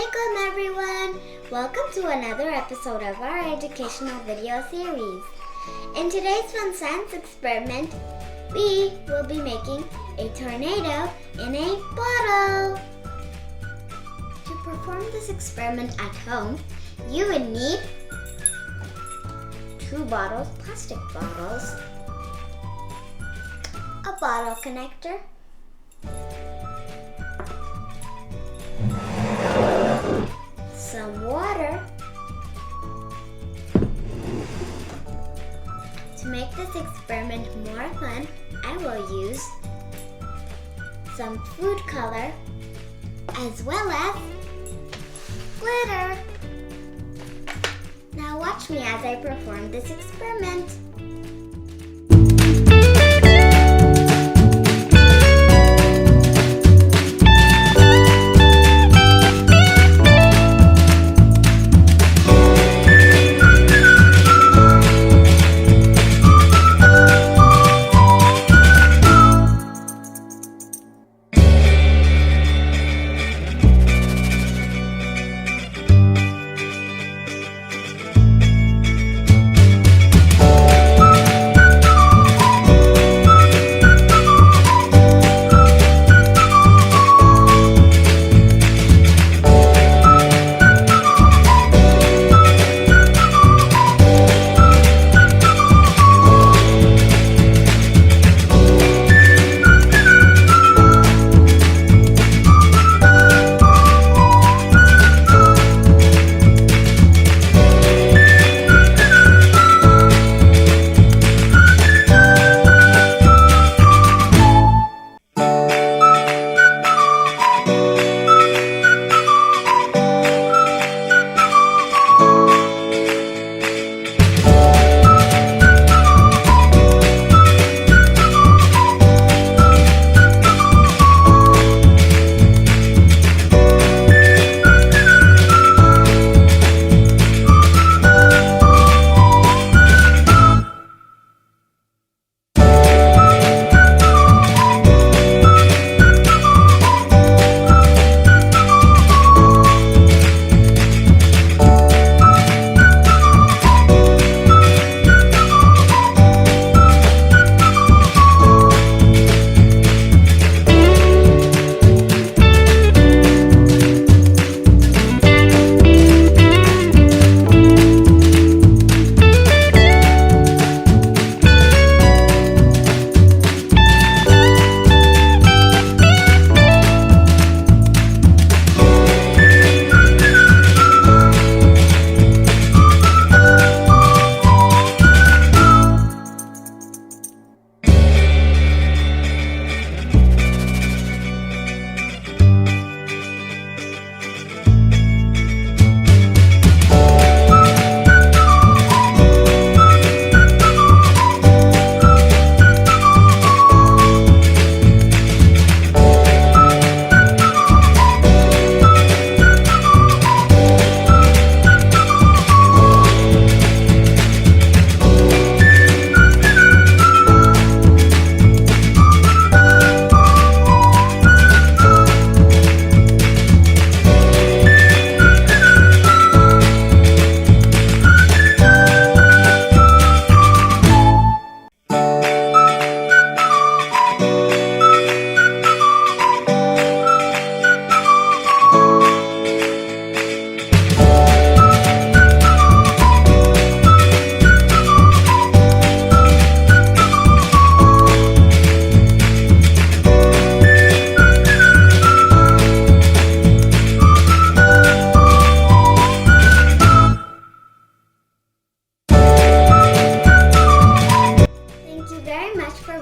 Assalamualaikum everyone! Welcome to another episode of our educational video series. In today's fun science experiment, we will be making a tornado in a bottle. To perform this experiment at home, you would need 2 bottles, plastic bottles, a bottle connector, some water. To make this experiment more fun, I will use some food color as well as glitter. Now watch me as I perform this experiment.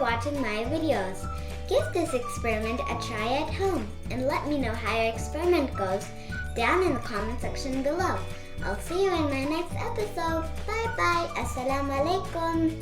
Watching my videos. Give this experiment a try at home and let me know how your experiment goes down in the comment section below. I'll see you in my next episode. Bye bye. Assalamualaikum.